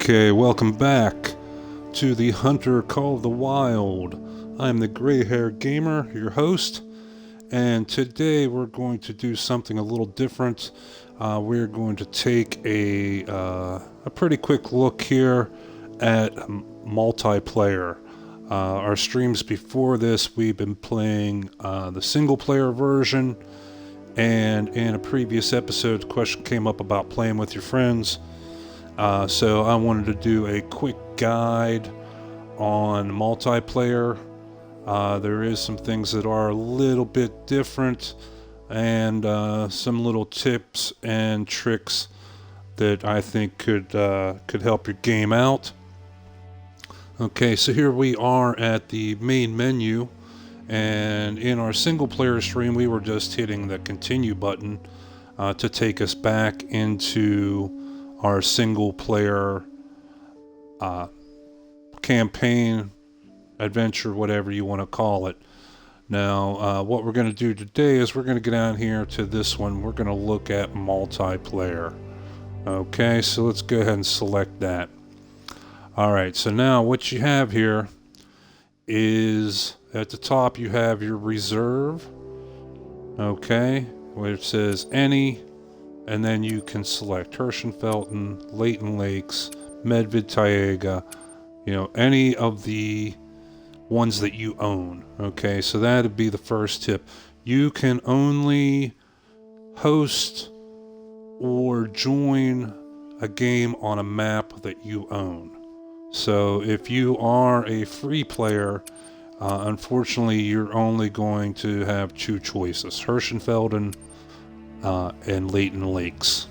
Okay, welcome back to the Hunter Call of the Wild. I'm the gray-haired gamer, your host, and today we're going to do something a little different. We're going to take a pretty quick look here at multiplayer. Our streams before this, we've been playing the single-player version, and in a previous episode, the question came up about playing with your friends. So I wanted to do a quick guide on multiplayer. There is some things that are a little bit different, and some little tips and tricks that I think could help your game out. Okay, so here we are at the main menu, and in our single player stream we were just hitting the continue button to take us back into our single player campaign, adventure, whatever you want to call it. Now, what we're going to do today is we're going to get down here to this one. We're going to look at multiplayer. Okay, so let's go ahead and select that. Alright, so now what you have here is at the top you have your reserve. Okay, where it says any. And then you can select Hirschenfelten, Leighton Lakes, Medved Taiga, any of the ones that you own. Okay, so that would be the first tip. You can only host or join a game on a map that you own. So if you are a free player, unfortunately you're only going to have two choices, Hirschenfelden and Leighton Lakes.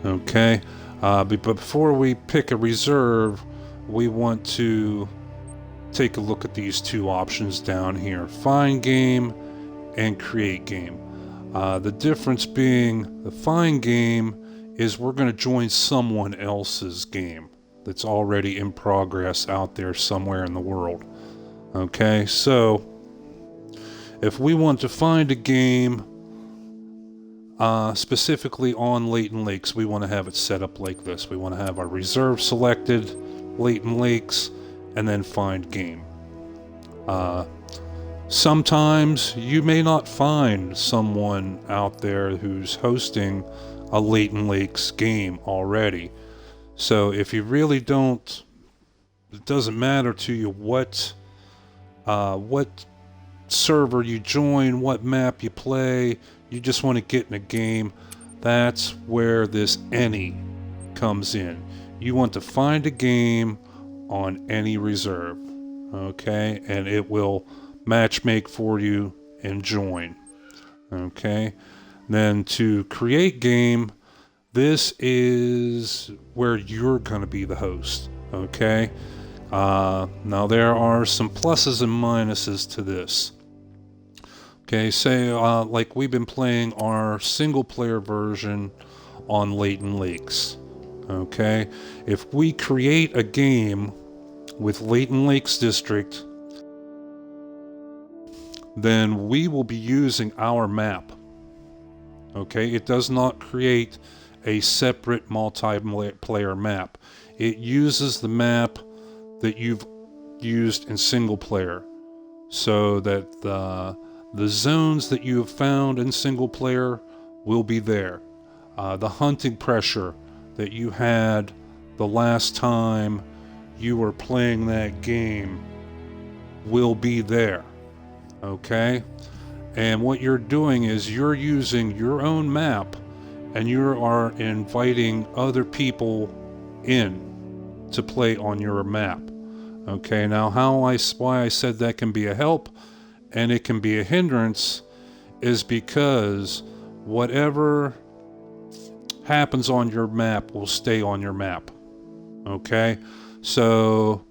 Okay, but before we pick a reserve, we want to take a look at these two options down here: find game and create game. The difference being, the find game is we're going to join someone else's game that's already in progress out there somewhere in the world. Okay, so if we want to find a game specifically on Leighton Lakes, we want to have it set up like this. We want to have our reserve selected, Leighton Lakes, and then find game. Sometimes you may not find someone out there who's hosting a Leighton Lakes game already. So if you really don't, it doesn't matter to you what server you join, what map you play, you just want to get in a game, that's where this any comes in. You want to find a game on any reserve, okay, and it will matchmake for you and join. Okay, then to create game, this is where you're going to be the host. Okay, now there are some pluses and minuses to this. Okay, say like we've been playing our single player version on Leighton Lakes. Okay, if we create a game with Leighton Lakes District, then we will be using our map. Okay, it does not create a separate multiplayer map. It uses the map that you've used in single player, so that the zones that you have found in single player will be there. The hunting pressure that you had the last time you were playing that game will be there. Okay? And what you're doing is you're using your own map, and you are inviting other people in to play on your map. Okay, now why I said that can be a help and it can be a hindrance is because whatever happens on your map will stay on your map. Okay, so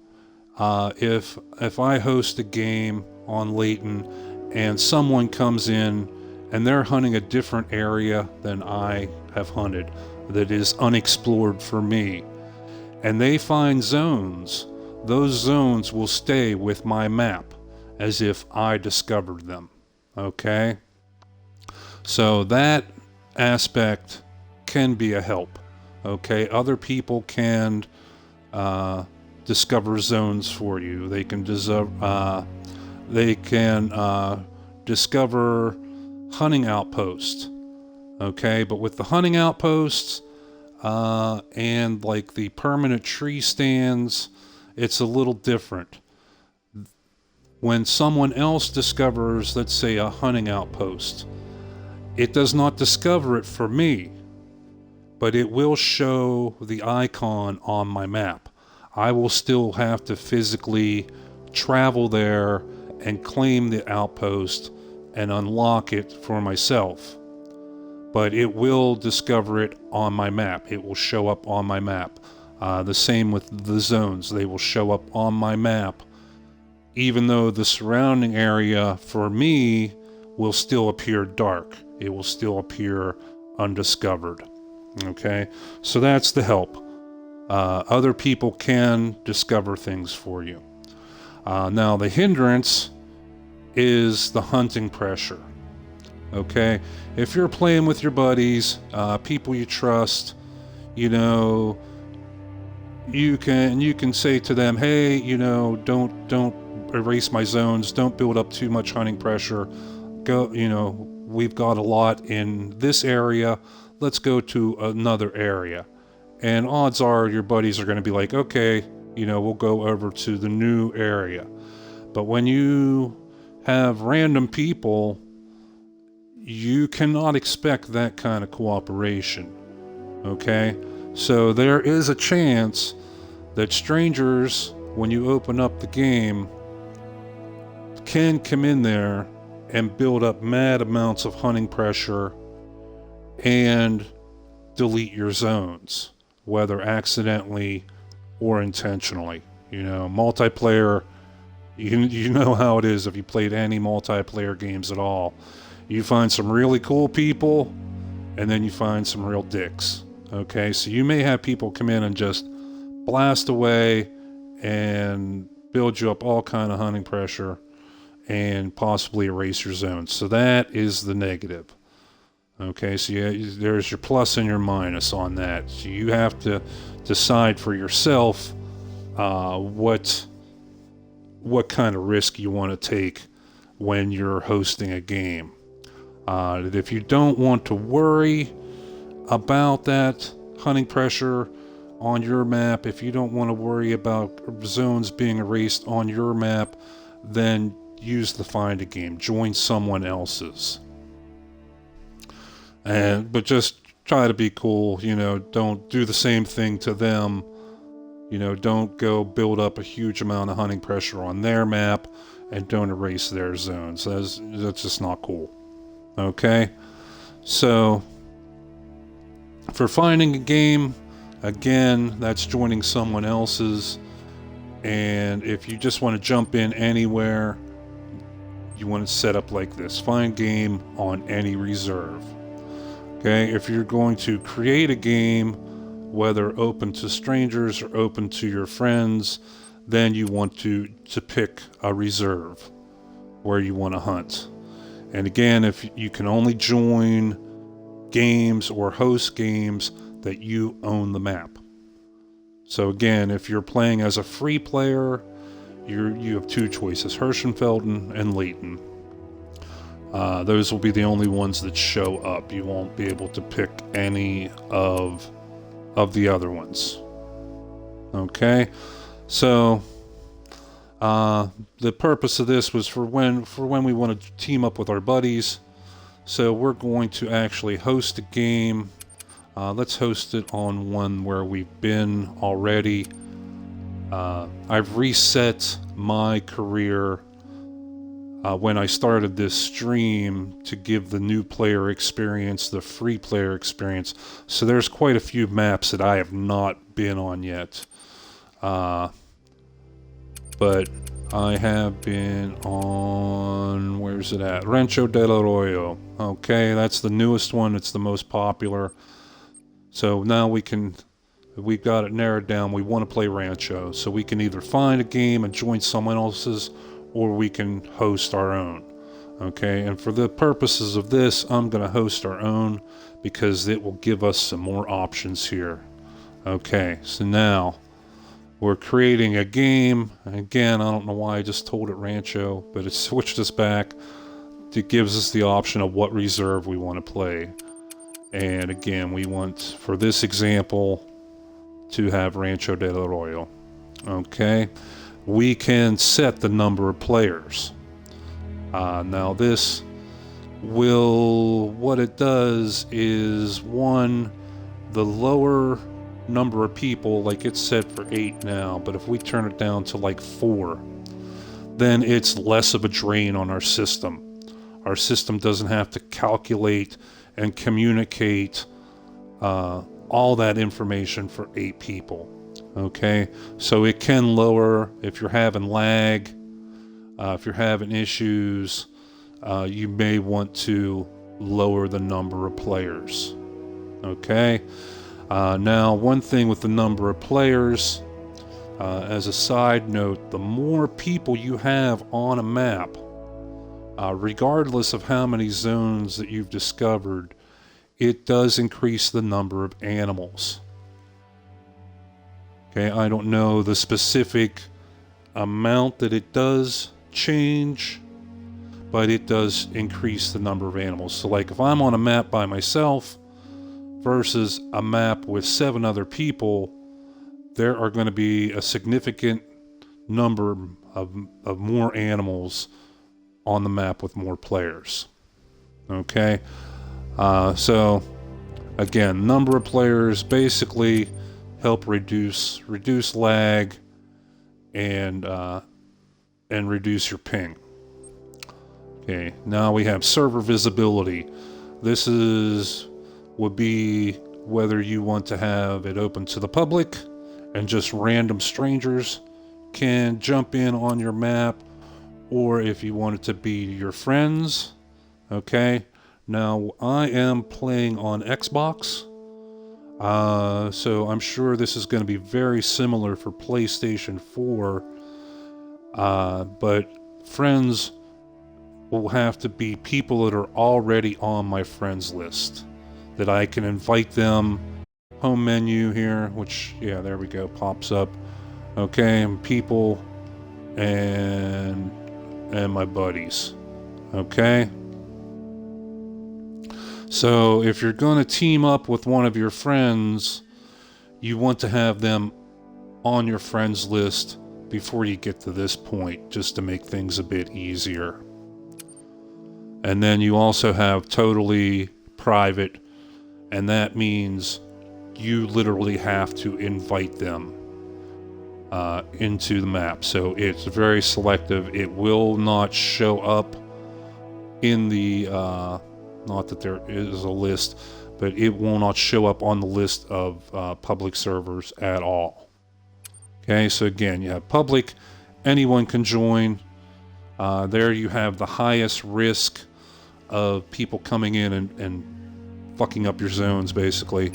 if I host a game on Leighton and someone comes in and they're hunting a different area than I have hunted that is unexplored for me, and they find zones, those zones will stay with my map as if I discovered them. Okay? So that aspect can be a help. Okay, other people can discover zones for you. They can discover hunting outposts. Okay, but with the hunting outposts and like the permanent tree stands, it's a little different. When someone else discovers, let's say, a hunting outpost, it does not discover it for me, but it will show the icon on my map. I will still have to physically travel there and claim the outpost and unlock it for myself. But it will discover it on my map. It will show up on my map. The same with the zones. They will show up on my map, even though the surrounding area for me will still appear dark. It will still appear undiscovered. Okay, so that's the help. Other people can discover things for you. Now the hindrance is the hunting pressure. Okay, if you're playing with your buddies, people you trust, you know, you can say to them, hey, you know, don't erase my zones, don't build up too much hunting pressure. Go, you know, we've got a lot in this area, let's go to another area. And odds are your buddies are going to be like, okay, you know, we'll go over to the new area. But when you have random people, you cannot expect that kind of cooperation. Okay? So there is a chance that strangers, when you open up the game, can come in there and build up mad amounts of hunting pressure and delete your zones, whether accidentally or intentionally. You know, multiplayer, you know how it is if you played any multiplayer games at all. You find some really cool people, and then you find some real dicks. Okay, so you may have people come in and just blast away and build you up all kind of hunting pressure and possibly erase your zones. So that is the negative. Okay, so there's your plus and your minus on that. So you have to decide for yourself what kind of risk you want to take when you're hosting a game. If you don't want to worry about that hunting pressure on your map, if you don't want to worry about zones being erased on your map, then use the find a game. Join someone else's. But just try to be cool, you know, don't do the same thing to them. You know, don't go build up a huge amount of hunting pressure on their map and don't erase their zones. That's just not cool. Okay? So, for finding a game, again, that's joining someone else's. And if you just want to jump in anywhere, you want to set up like this. Find game on any reserve. Okay, if you're going to create a game, whether open to strangers or open to your friends, then you want to pick a reserve where you want to hunt. And again, if you can only join games or host games that you own the map. So again, if you're playing as a free player, you have two choices, Hirschenfelden and Leighton. Those will be the only ones that show up. You won't be able to pick any of the other ones. Okay, so the purpose of this was for when we want to team up with our buddies. So we're going to actually host a game. Let's host it on one where we've been already. I've reset my career when I started this stream to give the new player experience, the free player experience. So there's quite a few maps that I have not been on yet. But I have been on, where's it at? Rancho del Arroyo. Okay, that's the newest one. It's the most popular. So now we've got it narrowed down. We want to play Rancho. So we can either find a game and join someone else's, or we can host our own. Okay, and for the purposes of this, I'm going to host our own because it will give us some more options here. Okay, so now we're creating a game. Again, I don't know why I just told it Rancho, but it switched us back. It gives us the option of what reserve we want to play. And again, we want, for this example, to have Rancho del Arroyo. Okay, we can set the number of players. Now this will, what it does is, one, the lower number of people, like it's set for 8 now, but if we turn it down to like 4, then it's less of a drain on our system. Our system doesn't have to calculate and communicate all that information for 8 people. Okay, so it can lower if you're having lag, if you're having issues, you may want to lower the number of players. Okay, now one thing with the number of players, as a side note, the more people you have on a map, regardless of how many zones that you've discovered, it does increase the number of animals. Okay, I don't know the specific amount that it does change, but it does increase the number of animals. So like if I'm on a map by myself versus a map with 7 other people, there are going to be a significant number of more animals on the map with more players. Okay, so again, number of players basically help reduce lag and reduce your ping. Okay, now we have server visibility. This would be whether you want to have it open to the public and just random strangers can jump in on your map, or if you want it to be your friends. Okay, now I am playing on Xbox, so I'm sure this is going to be very similar for PlayStation 4, but friends will have to be people that are already on my friends list, that I can invite them. Home menu here, which, yeah, there we go, pops up. Okay, and people and my buddies. Okay, so if you're going to team up with one of your friends, you want to have them on your friends list before you get to this point, just to make things a bit easier. And then you also have totally private, and that means you literally have to invite them into the map. So it's very selective. It will not show up in the, not that there is a list, but it will not show up on the list of public servers at all. Okay, so again, you have public, anyone can join. There you have the highest risk of people coming in and fucking up your zones, basically.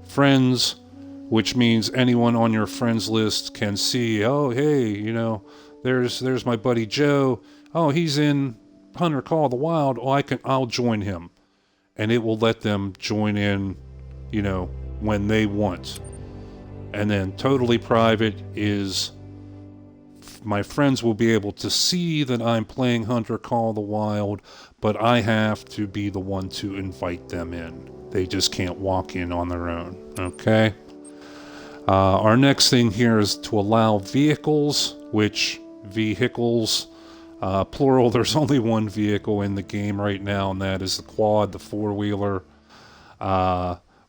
Friends, which means anyone on your friends list can see, oh, hey, you know, there's my buddy Joe. Oh, he's in Hunter Call of the Wild. Oh, I'll join him. And it will let them join in, you know, when they want. And then totally private is my friends will be able to see that I'm playing Hunter Call of the Wild, but I have to be the one to invite them in. They just can't walk in on their own. Okay? Our next thing here is to allow vehicles, which vehicles, plural, there's only one vehicle in the game right now, and that is the quad, the 4-wheeler.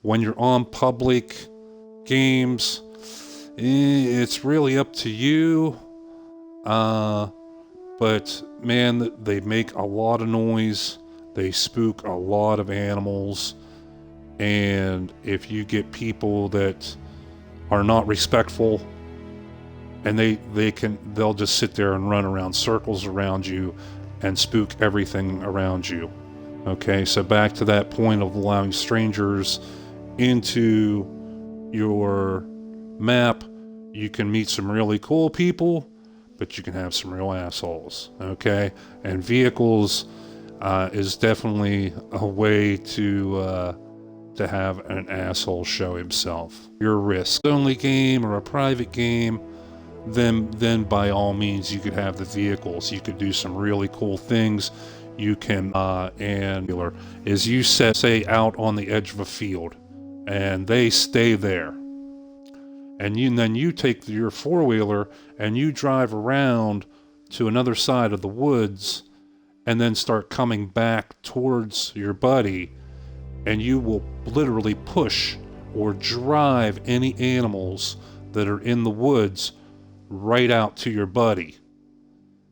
When you're on public games, it's really up to you. But man, they make a lot of noise. They spook a lot of animals. And if you get people that are not respectful, and they'll just sit there and run around circles around you and spook everything around you. Okay, so back to that point of allowing strangers into your map, you can meet some really cool people, but you can have some real assholes. Okay, and vehicles is definitely a way to to have an asshole show himself. Your risk-only game or a private game, then by all means you could have the vehicles. You could do some really cool things. You can, and is you say out on the edge of a field, and they stay there. And then you take your four-wheeler and you drive around to another side of the woods and then start coming back towards your buddy, and you will literally push or drive any animals that are in the woods right out to your buddy.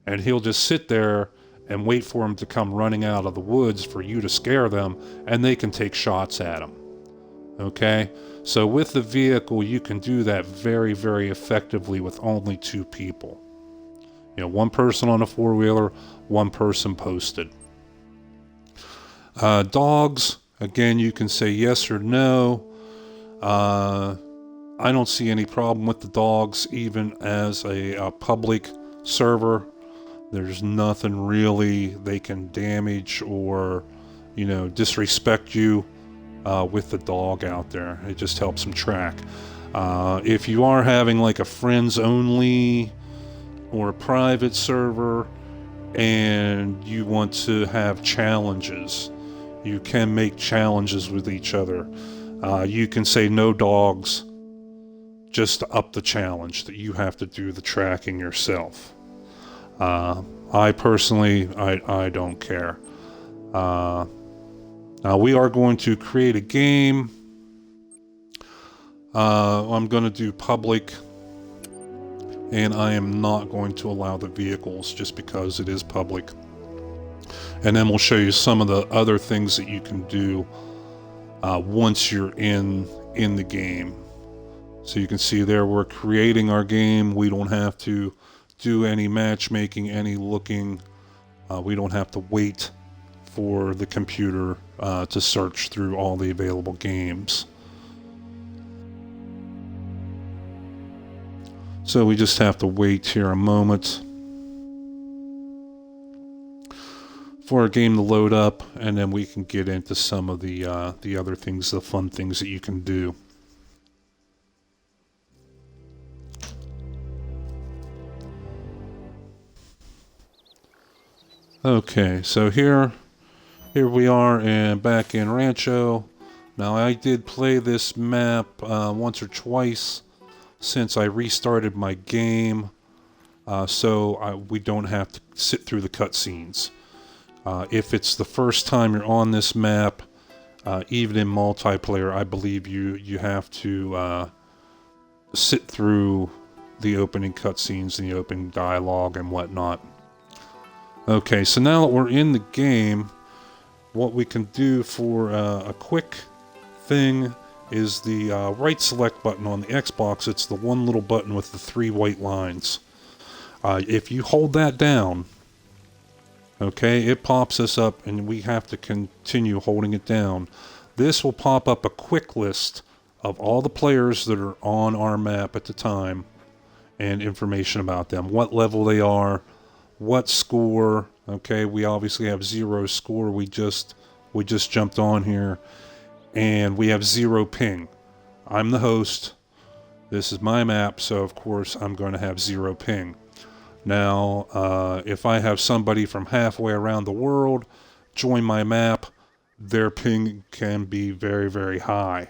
And he'll just sit there and wait for him to come running out of the woods for you to scare them, and they can take shots at him. Okay? So with the vehicle, you can do that very, very effectively with only two people. You know, one person on a four-wheeler, one person posted. Dogs, again, you can say yes or no. I don't see any problem with the dogs, even as a public server. There's nothing really they can damage or, disrespect you with the dog out there. It just helps them track. If you are having like a friends only or a private server and you want to have challenges, you can make challenges with each other. You can say no dogs, just to up the challenge that you have to do the tracking yourself. I personally, I don't care. Now we are going to create a game. I'm going to do public, and I am not going to allow the vehicles just because it is public. And then we'll show you some of the other things that you can do once you're in the game. So you can see there we're creating our game. We don't have to do any matchmaking, any looking. We don't have to wait for the computer to search through all the available games. So we just have to wait here a moment for our game to load up, and then we can get into some of the other things, the fun things that you can do. Okay, so here we are back in Rancho. Now I did play this map once or twice since I restarted my game, so we don't have to sit through the cutscenes. If it's the first time you're on this map, even in multiplayer, I believe you have to sit through the opening cutscenes and the opening dialogue and whatnot. Okay, so now that we're in the game, what we can do for a quick thing is the right select button on the Xbox. It's the one little button with the three white lines. If you hold that down, okay, it pops us up and we have to continue holding it down. This will pop up a quick list of all the players that are on our map at the time and information about them, what level they are, what score. Okay, we obviously have 0 score. We just jumped on here, and we have 0 ping. I'm the host. This is my map, so of course I'm going to have 0 ping. Now, if I have somebody from halfway around the world join my map, their ping can be very, very high.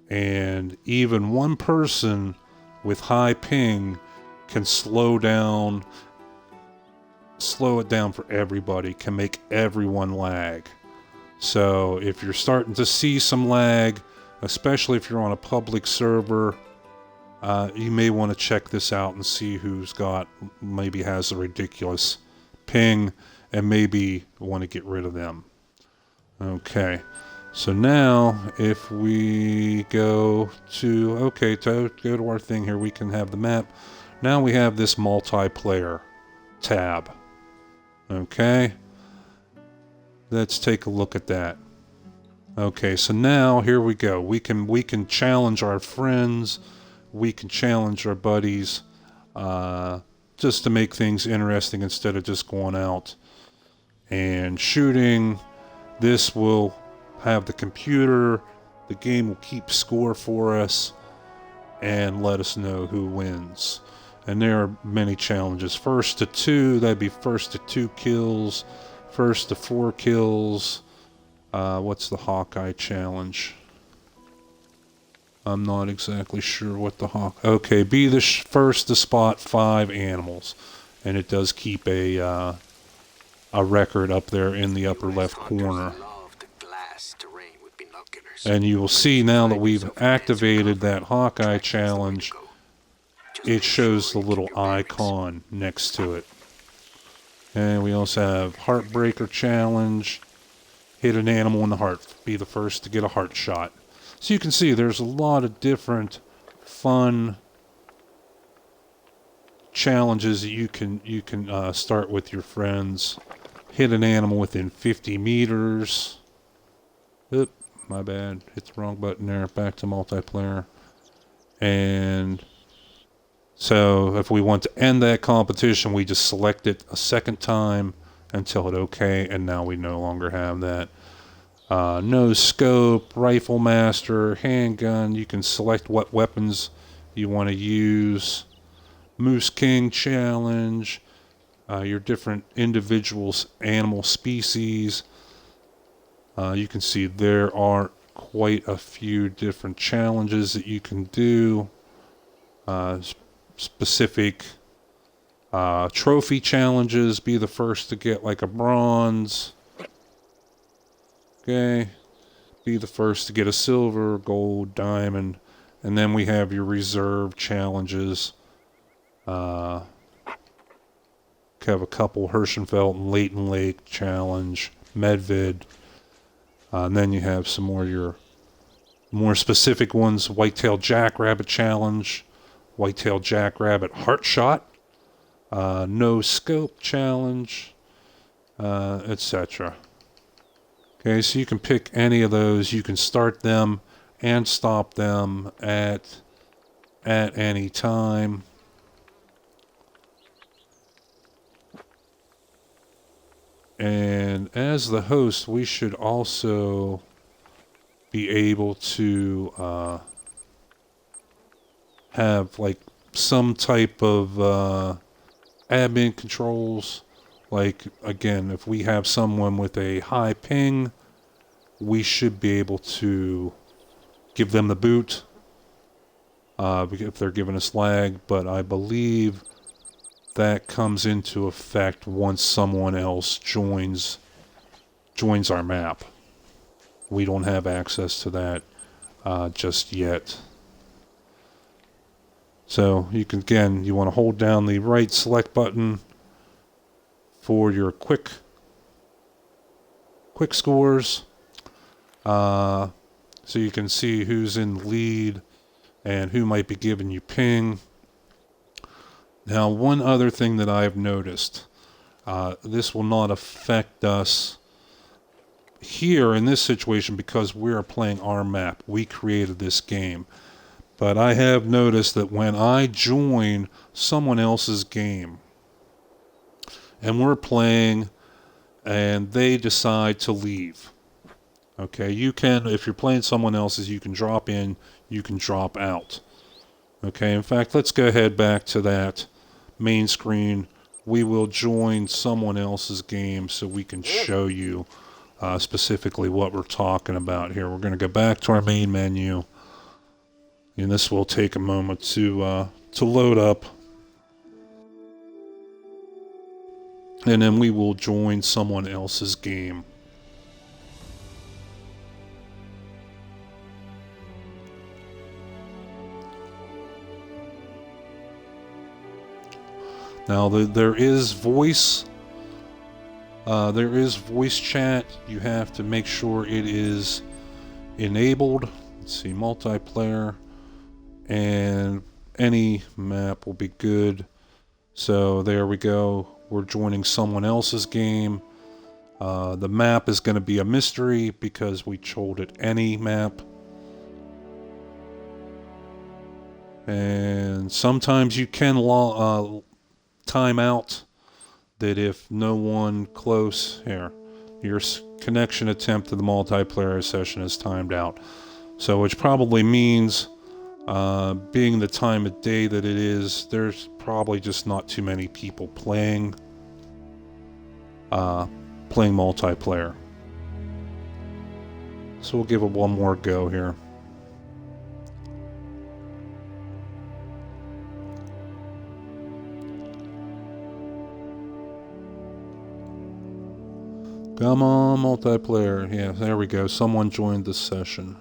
And even one person with high ping can slow it down for everybody, can make everyone lag. So if you're starting to see some lag, especially if you're on a public server, you may want to check this out and see who's maybe has a ridiculous ping, and maybe want to get rid of them. Okay, so now if we go to our thing here, we can have the map. Now we have this multiplayer tab. Okay, let's take a look at that. Okay, so now here we go. We can challenge our friends, we can challenge our buddies, just to make things interesting instead of just going out and shooting. This will have the computer the game will keep score for us and let us know who wins. And there are many challenges. First to 2, that'd be first to 2 kills. First to 4 kills. What's the Hawkeye challenge? I'm not exactly sure what the Okay, be the first to spot 5 animals. And it does keep a record up there in the upper left corner. And you will see now that we've activated that Hawkeye challenge, it shows the little icon next to it. And we also have Heartbreaker challenge. Hit an animal in the heart. Be the first to get a heart shot. So you can see there's a lot of different fun challenges that you can start with your friends. Hit an animal within 50 meters. Oop, my bad. Hit the wrong button there. Back to multiplayer. And so if we want to end that competition, we just select it a second time and tell it okay, and now we no longer have that. No scope, rifle master, handgun. You can select what weapons you want to use. Moose King challenge. Your different individuals, animal species. You can see there are quite a few different challenges that you can do. Specific trophy challenges. Be the first to get like a bronze. Okay. Be the first to get a silver, gold, diamond. And then we have your reserve challenges. Have a couple Herschenfeld and Leighton Lake challenge, Medvid. And then you have some more specific ones. Whitetail Jackrabbit challenge, Whitetail Jackrabbit Heart Shot, No Scope challenge, etc. Okay, so you can pick any of those. You can start them and stop them at any time. And as the host, we should also be able to have like some type of admin controls. Like, again, if we have someone with a high ping, we should be able to give them the boot if they're giving us lag. But I believe that comes into effect once someone else joins our map. We don't have access to that just yet. So you can, you want to hold down the right select button for your quick scores, so you can see who's in the lead and who might be giving you ping. Now, one other thing that I've noticed, this will not affect us here in this situation because we are playing our map. We created this game. But I have noticed that when I join someone else's game and we're playing and they decide to leave, okay, you can, if you're playing someone else's, you can drop in, you can drop out. Okay, in fact, let's go ahead back to that main screen. We will join someone else's game so we can show you specifically what we're talking about here. We're going to go back to our main menu, and this will take a moment to load up, and then we will join someone else's game. Now there is voice chat. You have to make sure it is enabled. Let's see, multiplayer, and any map will be good. So there we go. We're joining someone else's game. The map is going to be a mystery because we told it any map. And sometimes you can time out that if no one close here, your connection attempt to the multiplayer session is timed out. So which probably means, being the time of day that it is, there's probably just not too many people playing multiplayer. So we'll give it one more go here. Come on, multiplayer. Yeah, there we go. Someone joined the session.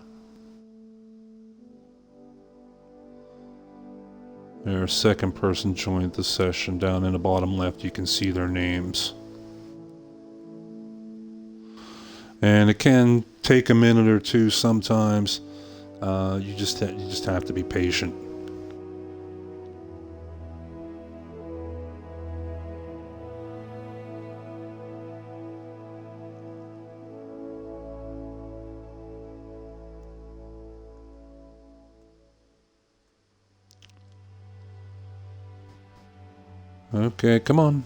Their second person joined the session. Down in the bottom left, you can see their names. And it can take a minute or two sometimes. You just have to be patient. Okay, come on.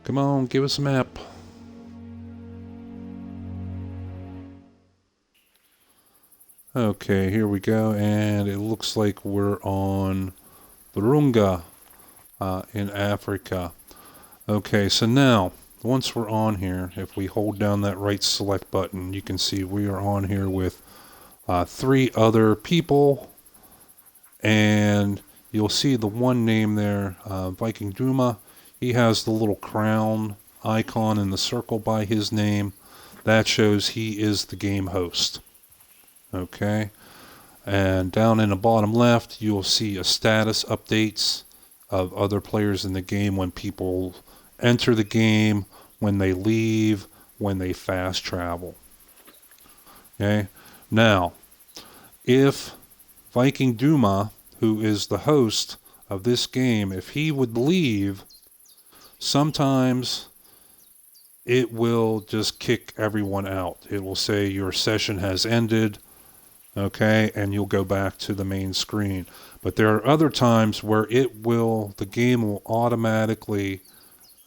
Come on, give us a map. Okay, here we go, and it looks like we're on Virunga in Africa. Okay, so now, once we're on here, if we hold down that right select button, you can see we are on here with 3 other people, and you'll see the one name there, Viking Duma. He has the little crown icon in the circle by his name. That shows he is the game host. Okay, and down in the bottom left, you'll see a status updates of other players in the game, when people enter the game, when they leave, when they fast travel. Okay, now, if Viking Duma, who is the host of this game, if he would leave, sometimes it will just kick everyone out. It will say your session has ended, okay, and you'll go back to the main screen. But there are other times where the game will automatically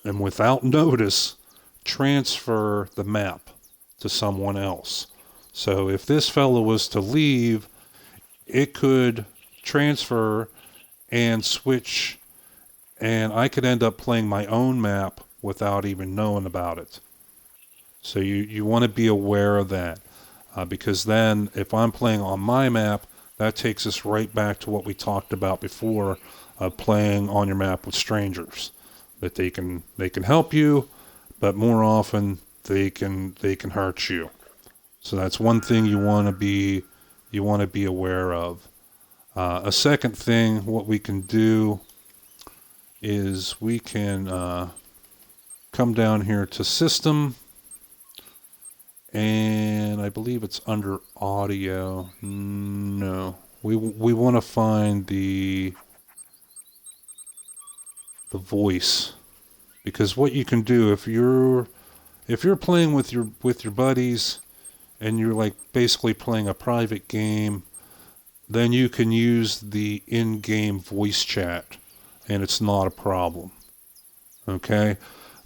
and without notice transfer the map to someone else. So if this fellow was to leave, it could transfer and switch, and I could end up playing my own map without even knowing about it. So you want to be aware of that, because then if I'm playing on my map, that takes us right back to what we talked about before, playing on your map with strangers. That they can help you, but more often they can hurt you. So that's one thing you want to be aware of. A second thing, what we can do is we can come down here to System, and I believe it's under Audio. No, we want to find the voice, because what you can do if you're playing with your buddies, and you're like basically playing a private game, then you can use the in-game voice chat, and it's not a problem. Okay?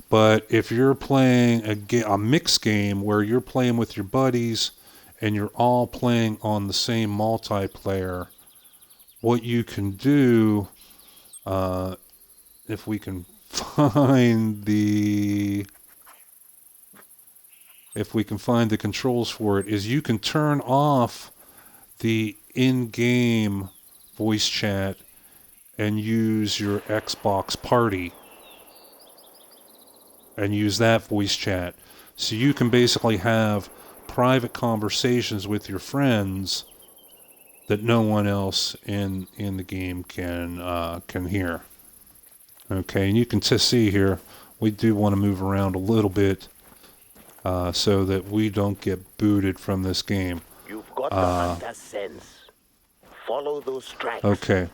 But if you're playing a mixed game where you're playing with your buddies and you're all playing on the same multiplayer, what you can do, if we can find the controls for it, is you can turn off the in-game voice chat and use your Xbox Party and use that voice chat. So you can basically have private conversations with your friends that no one else in the game can hear. Okay, and you can see here, we do want to move around a little bit so that we don't get booted from this game. You've got the hunter's sense. Follow those tracks. Okay.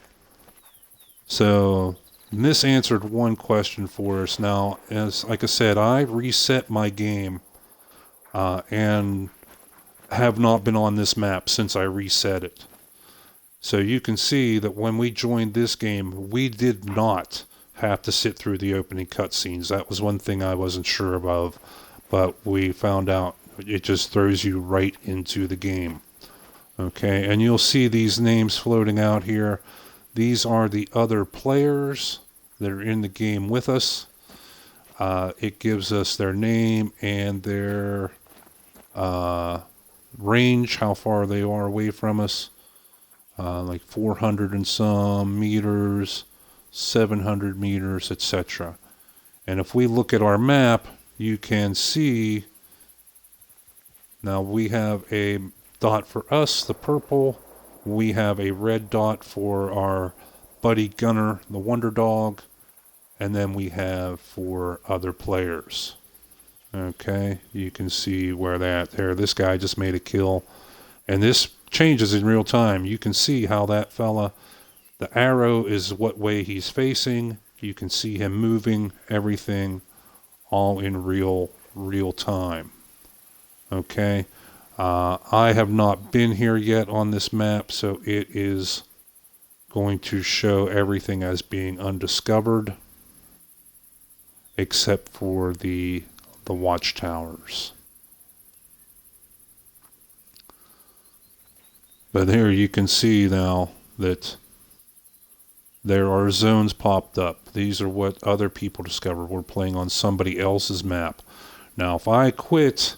So this answered one question for us. Now, like I said, I reset my game and have not been on this map since I reset it. So you can see that when we joined this game, we did not have to sit through the opening cutscenes. That was one thing I wasn't sure of, but we found out It just throws you right into the game. Okay, and you'll see these names floating out here. These are the other players that are in the game with us. It gives us their name and their range, how far they are away from us. Like 400 and some meters, 700 meters, etc. And if we look at our map, you can see now we have a dot for us, the purple. We have a red dot for our buddy Gunner, the Wonder Dog. And then we have for other players. Okay, you can see where there. This guy just made a kill. And this changes in real time. You can see how that fella, the arrow is what way he's facing. You can see him moving, everything, all in real time. Okay, I have not been here yet on this map, so it is going to show everything as being undiscovered, except for the watchtowers. But here you can see now that there are zones popped up. These are what other people discovered. We're playing on somebody else's map. Now, if I quit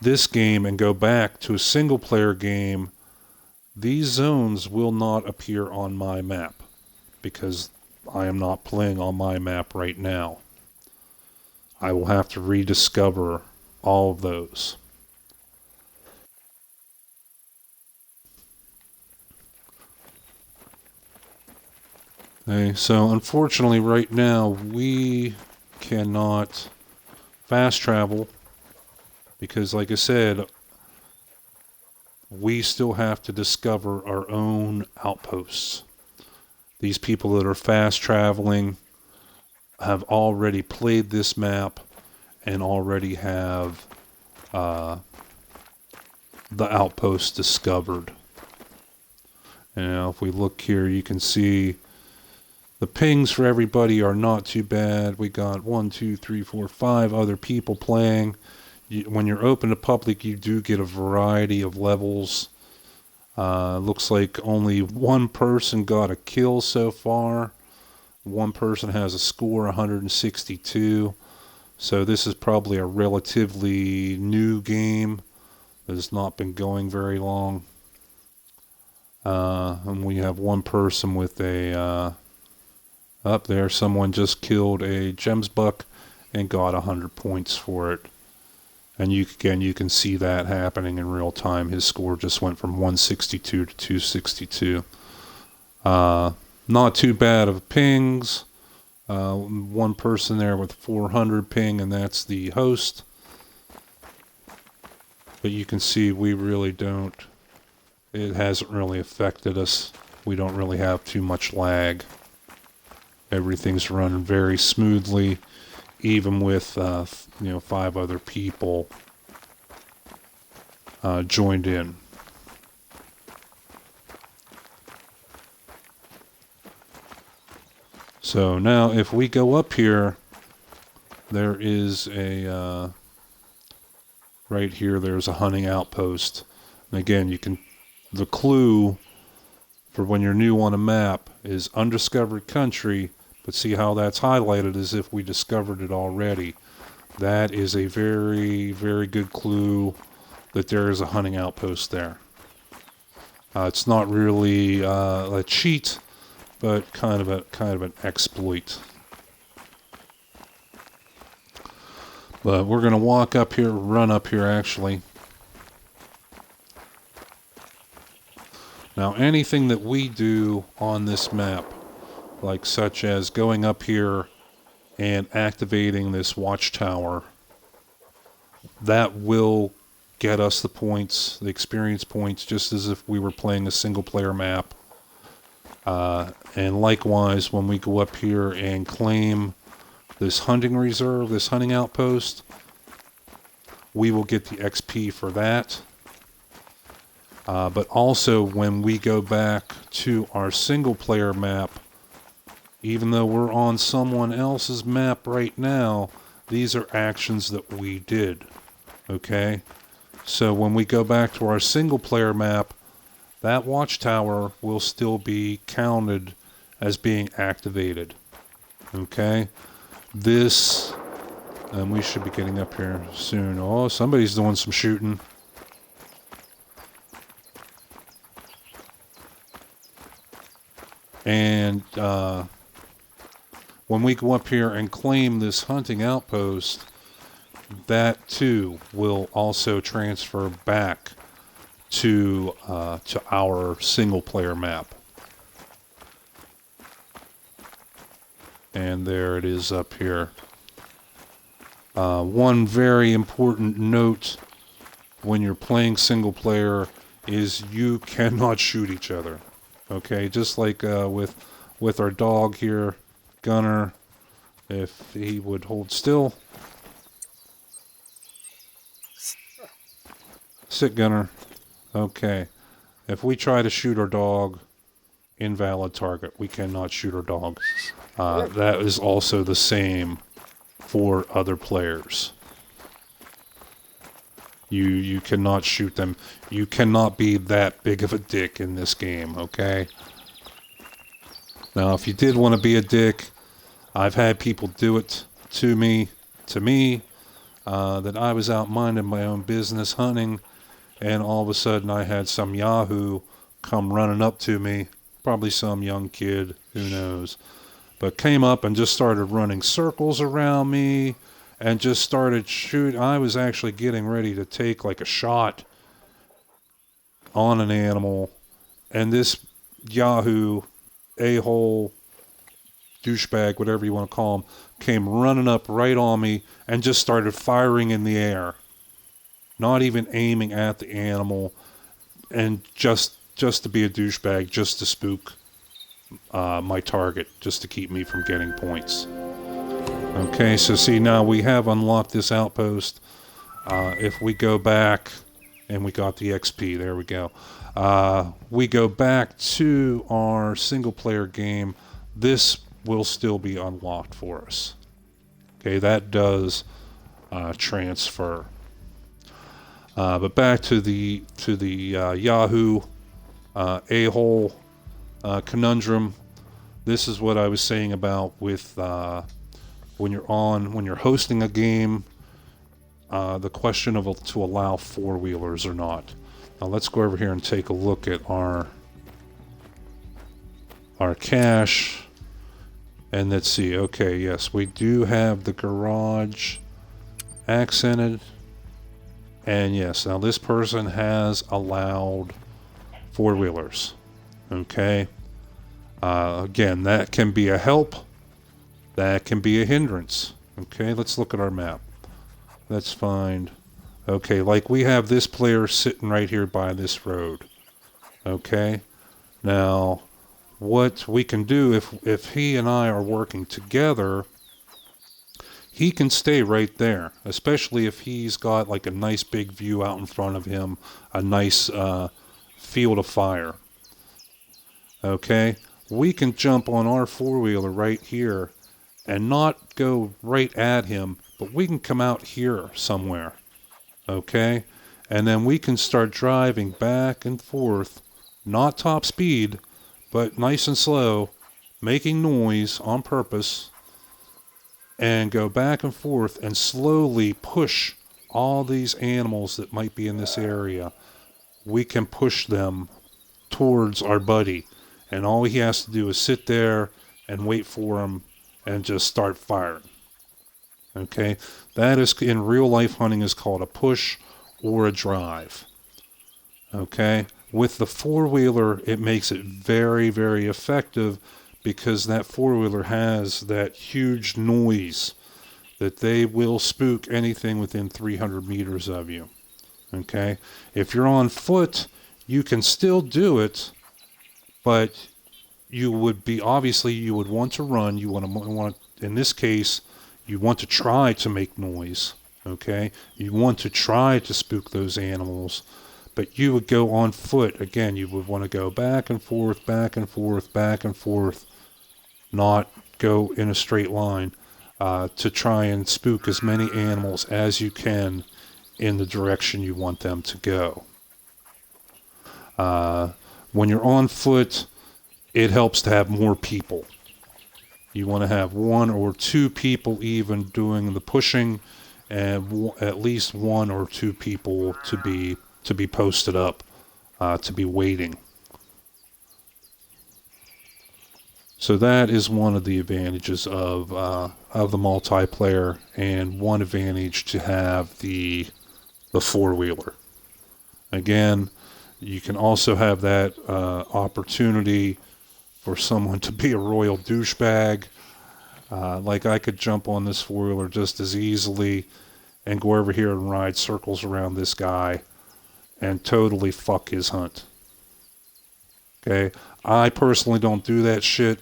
this game and go back to a single player game, these zones will not appear on my map because I am not playing on my map right now. I will have to rediscover all of those. Okay, so unfortunately right now we cannot fast travel because, like I said, we still have to discover our own outposts. These people that are fast traveling have already played this map and already have the outposts discovered. And now if we look here, you can see the pings for everybody are not too bad. We got 1, 2, 3, 4, 5 other people playing. When you're open to public, you do get a variety of levels. Looks like only one person got a kill so far. One person has a score 162. So this is probably a relatively new game that has not been going very long. And we have one person with a up there. Someone just killed a gems buck and got 100 points for it. And you can see that happening in real time. His score just went from 162 to 262. Not too bad of pings. One person there with 400 ping, and that's the host. But you can see we really don't. It hasn't really affected us. We don't really have too much lag. Everything's running very smoothly, even with 5 other people joined in. So now if we go up here, there is a right here there's a hunting outpost. And again, the clue for when you're new on a map is undiscovered country, but see how that's highlighted as if we discovered it already. That is a very, very good clue that there is a hunting outpost there. It's not really a cheat, but kind of an exploit. But we're going to walk up here, run up here actually. Now anything that we do on this map, like such as going up here and activating this watchtower, that will get us the points, the experience points, just as if we were playing a single player map. And likewise, when we go up here and claim this hunting reserve, this hunting outpost, we will get the XP for that. But also when we go back to our single player map, even though we're on someone else's map right now, these are actions that we did. Okay? So when we go back to our single player map, that watchtower will still be counted as being activated. Okay? This, and we should be getting up here soon. Oh, somebody's doing some shooting. And when we go up here and claim this hunting outpost, that too will also transfer back to our single player map. And there it is up here. One very important note when you're playing single player is you cannot shoot each other. Okay, just like with our dog here, Gunner, if he would hold still. Sit, Gunner. Okay. If we try to shoot our dog, invalid target. We cannot shoot our dog. That is also the same for other players. You cannot shoot them. You cannot be that big of a dick in this game, okay? Now, if you did want to be a dick, I've had people do it to me, that I was out minding my own business hunting, and all of a sudden I had some yahoo come running up to me, probably some young kid, who knows, but came up and just started running circles around me and just started shooting. I was actually getting ready to take like a shot on an animal, and this yahoo, a-hole, douchebag, whatever you want to call him, came running up right on me and just started firing in the air, not even aiming at the animal, and just to be a douchebag, just to spook my target, just to keep me from getting points. Okay, so see, now we have unlocked this outpost. If we go back, and we got the XP, there we go. We go back to our single player game, this will still be unlocked for us. Okay, that does transfer. But back to the Yahoo a-hole conundrum. This is what I was saying about with when you're hosting a game, the question of to allow four-wheelers or not. Now let's go over here and take a look at our cache. And let's see, okay, yes, we do have the garage accented. And yes, now this person has allowed four-wheelers. Okay. Again, that can be a help. That can be a hindrance. Okay, let's look at our map. Let's find... Okay, like we have this player sitting right here by this road. Okay. Now, what we can do, if he and I are working together, he can stay right there, especially if he's got like a nice big view out in front of him, a nice field of fire. Okay, we can jump on our four-wheeler right here and not go right at him, but we can come out here somewhere. Okay, and then we can start driving back and forth, not top speed, but nice and slow, making noise on purpose, and go back and forth and slowly push all these animals that might be in this area. We can push them towards our buddy, and all he has to do is sit there and wait for him and just start firing. Okay, that is, in real life hunting, is called a push or a drive. Okay, with the four-wheeler, it makes it very, very effective, because that four-wheeler has that huge noise that they will spook anything within 300 meters of you. Okay, if you're on foot, you can still do it, but you would be, obviously you would want to run. You want in this case, you want to try to make noise. Okay, you want to try to spook those animals, but you would go on foot. Again, you would want to go back and forth, back and forth, back and forth, not go in a straight line, to try and spook as many animals as you can in the direction you want them to go. When you're on foot, it helps to have more people. You want to have one or two people even doing the pushing, and at least one or two people to be posted up, to be waiting. So that is one of the advantages of the multiplayer, and one advantage to have the four-wheeler. Again, you can also have that opportunity for someone to be a royal douchebag. Like I could jump on this four-wheeler just as easily and go over here and ride circles around this guy and totally fuck his hunt. Okay? I personally don't do that shit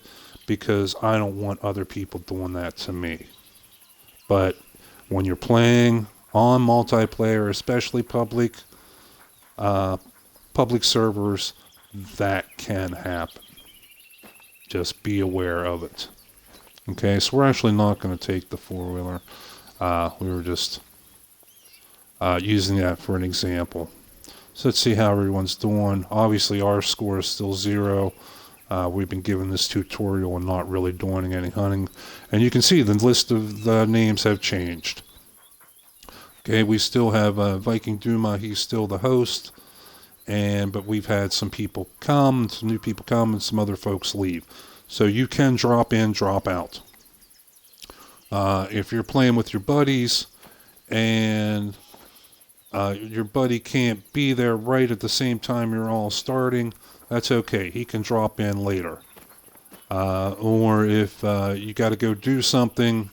because I don't want other people doing that to me. But when you're playing on multiplayer, especially public servers, that can happen. Just be aware of it. Okay, so we're actually not going to take the four-wheeler. We were just using that for an example. So let's see how everyone's doing. Obviously, our score is still 0. We've been given this tutorial and not really doing any hunting. And you can see the list of the names have changed. Okay, we still have Viking Duma. He's still the host. But we've had some people come, some new people come, and some other folks leave. So you can drop in, drop out. If you're playing with your buddies and your buddy can't be there right at the same time you're all starting, that's okay. He can drop in later. Or if you got to go do something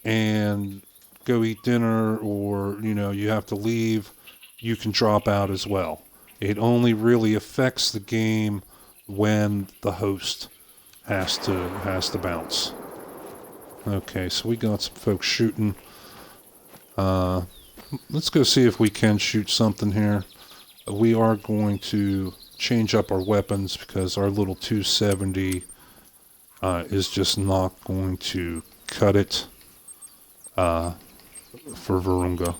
and go eat dinner, or you have to leave, you can drop out as well. It only really affects the game when the host has to bounce. Okay, so we got some folks shooting. Let's go see if we can shoot something here. We are going to change up our weapons because our little 270 is just not going to cut it for Virunga.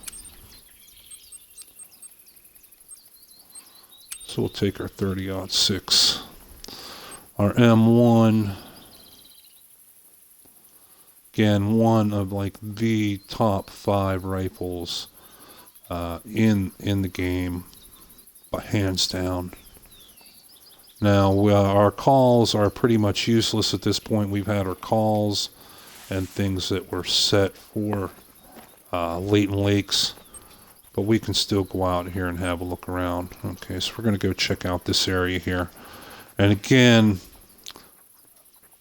So we'll take our 30-06. Our M1, again, one of like the top 5 rifles in the game, by hands down. Now, our calls are pretty much useless at this point. We've had our calls and things that were set for Leighton Lakes, but we can still go out here and have a look around. Okay, so we're going to go check out this area here. And again,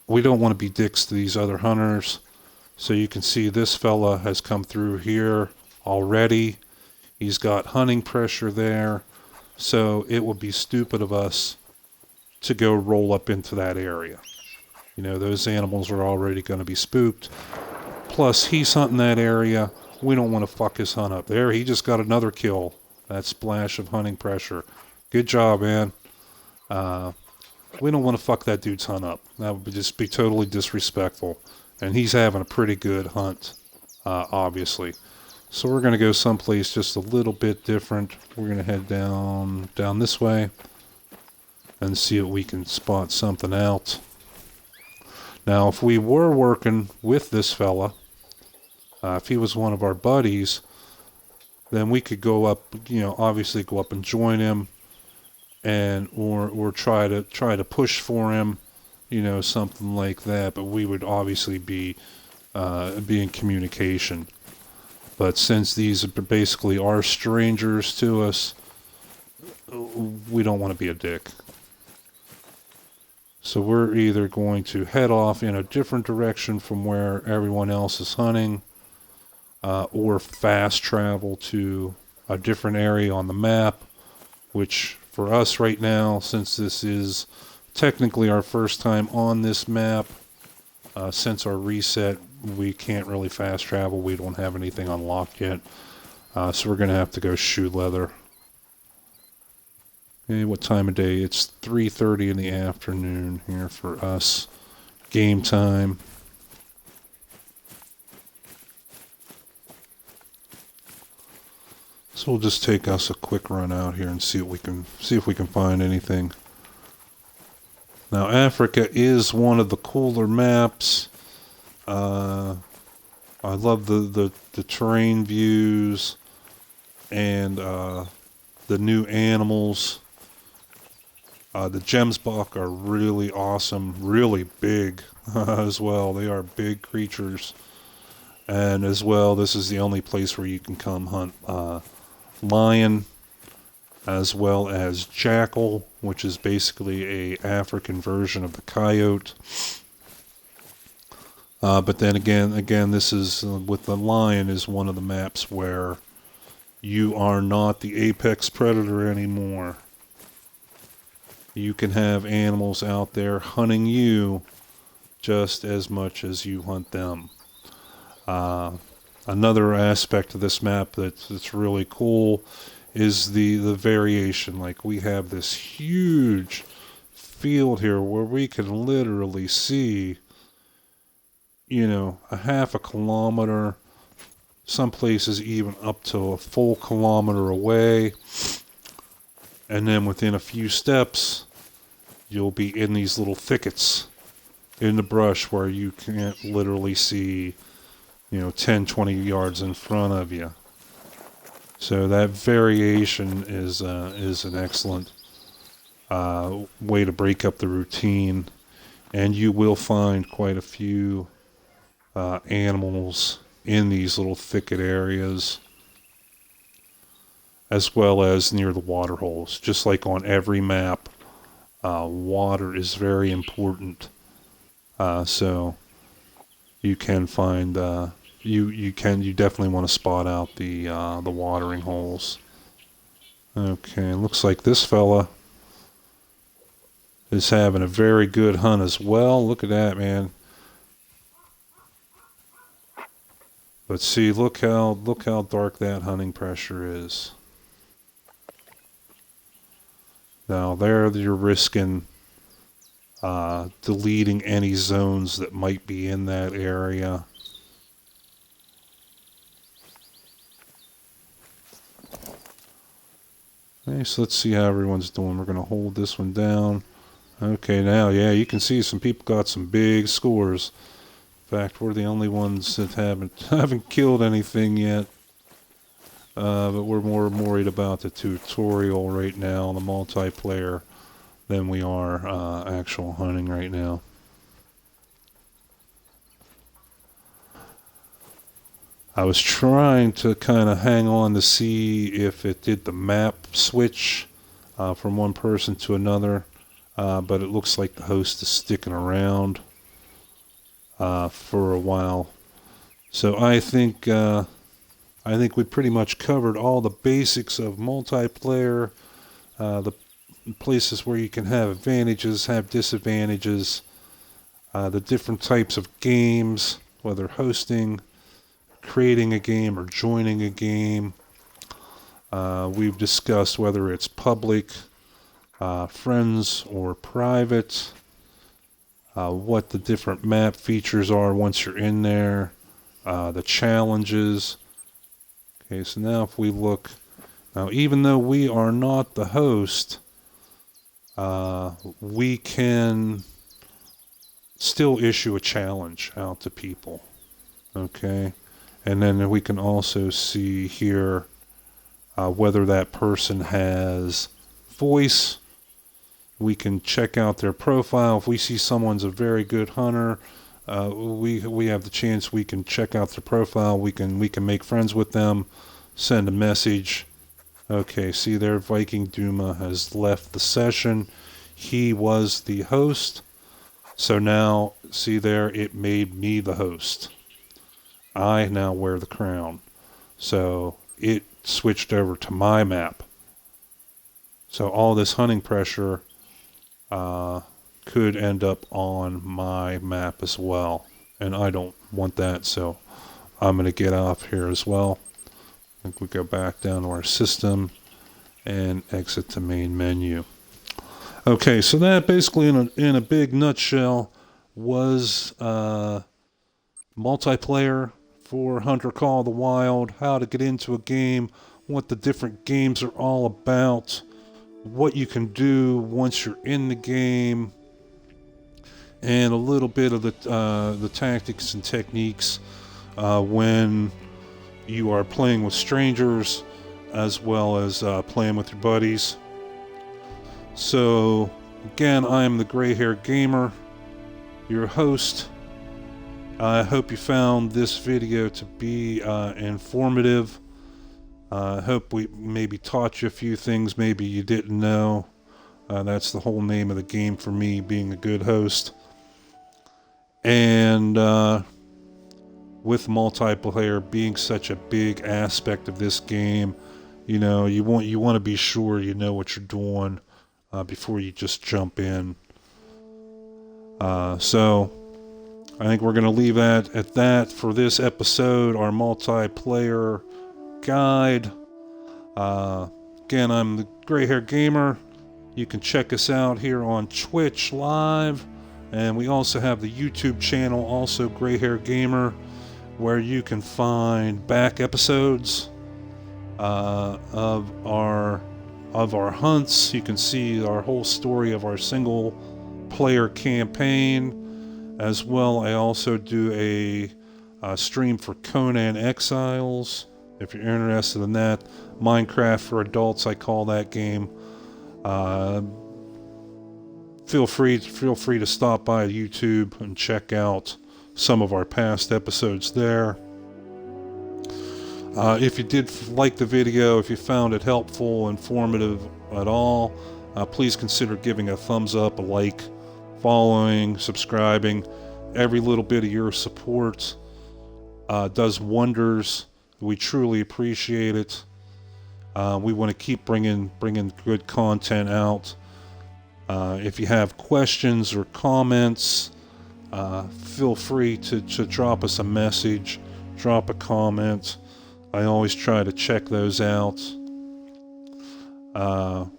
we don't want to be dicks to these other hunters. So you can see this fella has come through here already. He's got hunting pressure there. So it would be stupid of us to go roll up into that area. Those animals are already going to be spooked. Plus, he's hunting that area. We don't want to fuck his hunt up. There, he just got another kill. That splash of hunting pressure. Good job, man. We don't want to fuck that dude's hunt up. That would just be totally disrespectful. And he's having a pretty good hunt, obviously. So we're going to go someplace just a little bit different. We're going to head down this way and see if we can spot something out. Now, if we were working with this fella, if he was one of our buddies, then we could go up, obviously go up and join him, and or try to push for him, something like that. But we would obviously be in communication. But since these basically are strangers to us, we don't want to be a dick. So we're either going to head off in a different direction from where everyone else is hunting, or fast travel to a different area on the map, which for us right now, since this is technically our first time on this map, since our reset, we can't really fast travel. We don't have anything unlocked yet. So we're going to have to go shoe leather. Okay, what time of day? It's 3:30 in the afternoon here for us. Game time. So we'll just take us a quick run out here and see what we can if we can find anything. Now Africa is one of the cooler maps. I love the terrain views and the new animals. The Gemsbok are really awesome, really big as well. They are big creatures. And as well, this is the only place where you can come hunt lion, as well as jackal, which is basically a African version of the coyote. But then again, this is with the lion is one of the maps where you are not the apex predator anymore. You can have animals out there hunting you just as much as you hunt them. Another aspect of this map that's really cool is the variation. Like, we have this huge field here where we can literally see, a half a kilometer, some places even up to a full kilometer away. And then within a few steps, you'll be in these little thickets in the brush where you can't literally see 10, 20 yards in front of you. So that variation is an excellent way to break up the routine, and you will find quite a few animals in these little thicket areas, as well as near the water holes. Just like on every map, water is very important. So you can find you definitely want to spot out the watering holes. Okay, looks like this fella is having a very good hunt as well. Look at that, man. But see, look how dark that hunting pressure is. Now there you're risking deleting any zones that might be in that area. Okay, so let's see how everyone's doing. We're going to hold this one down. Okay, now, yeah, you can see some people got some big scores. In fact, we're the only ones that haven't killed anything yet. But we're more worried about the tutorial right now, the multiplayer, than we are actual hunting right now. I was trying to kind of hang on to see if it did the map switch from one person to another, but it looks like the host is sticking around for a while. So I think we pretty much covered all the basics of multiplayer, the places where you can have advantages, have disadvantages, the different types of games, whether hosting, creating a game, or joining a game. We've discussed whether it's public, friends, or private, what the different map features are once you're in there, the challenges. Okay, so now if we look, now even though we are not the host, we can still issue a challenge out to people. Okay, and then we can also see here whether that person has voice. We can check out their profile. If we see someone's a very good hunter, we have the chance. We can check out their profile. We can make friends with them, send a message. Okay, see there, Viking Duma has left the session. He was the host. So now, see there, it made me the host. I now wear the crown. So it switched over to my map. So all this hunting pressure could end up on my map as well. And I don't want that, so I'm going to get off here as well. I think we go back down to our system and exit the main menu. Okay, so that basically in a big nutshell was multiplayer for Hunter Call of the Wild, how to get into a game, what the different games are all about, what you can do once you're in the game, and a little bit of the tactics and techniques when you are playing with strangers, as well as playing with your buddies. So, again, I am the Gray Hair Gamer, your host. I hope you found this video to be informative. I hope we maybe taught you a few things maybe you didn't know. That's the whole name of the game for me, being a good host. And with multiplayer being such a big aspect of this game, you know, you want to be sure you know what you're doing before you just jump in. So I think we're going to leave that at that for this episode, our multiplayer guide. Again, I'm the Gray Hair Gamer. You can check us out here on Twitch Live, and we also have the YouTube channel, also Gray Hair Gamer, where you can find back episodes of our hunts. You can see our whole story of our single player campaign. As well, I also do a stream for Conan Exiles, if you're interested in that. Minecraft for adults, I call that game. Feel free to stop by YouTube and check out some of our past episodes there. If you did like the video, if you found it helpful, informative at all, please consider giving a thumbs up, a like, following, subscribing. Every little bit of your support does wonders. We truly appreciate it. We want to keep bringing good content out. If you have questions or comments, feel free to drop us a message, drop a comment. I always try to check those out.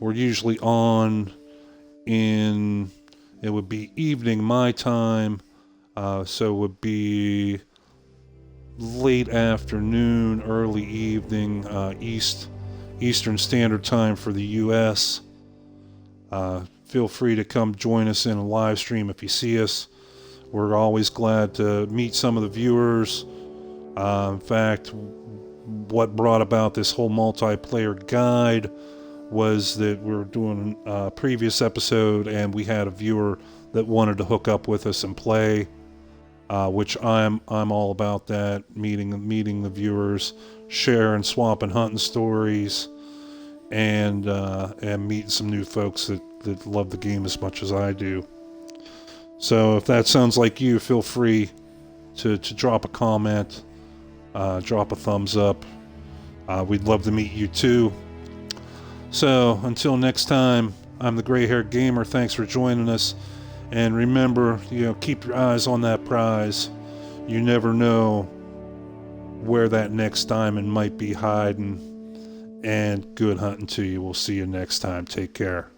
We're usually on in, it would be evening my time, so it would be late afternoon, early evening, Eastern Standard Time for the U.S. Feel free to come join us in a live stream if you see us. We're always glad to meet some of the viewers. In fact, what brought about this whole multiplayer guide was that we were doing a previous episode and we had a viewer that wanted to hook up with us and play, which I'm all about that, meeting the viewers, sharing, swapping, hunting stories, and meeting some new folks that love the game as much as I do. So if that sounds like you, feel free to drop a comment, drop a thumbs up. We'd love to meet you too. So until next time, I'm the Gray Hair Gamer. Thanks for joining us. And remember, keep your eyes on that prize. You never know where that next diamond might be hiding. And good hunting to you. We'll see you next time. Take care.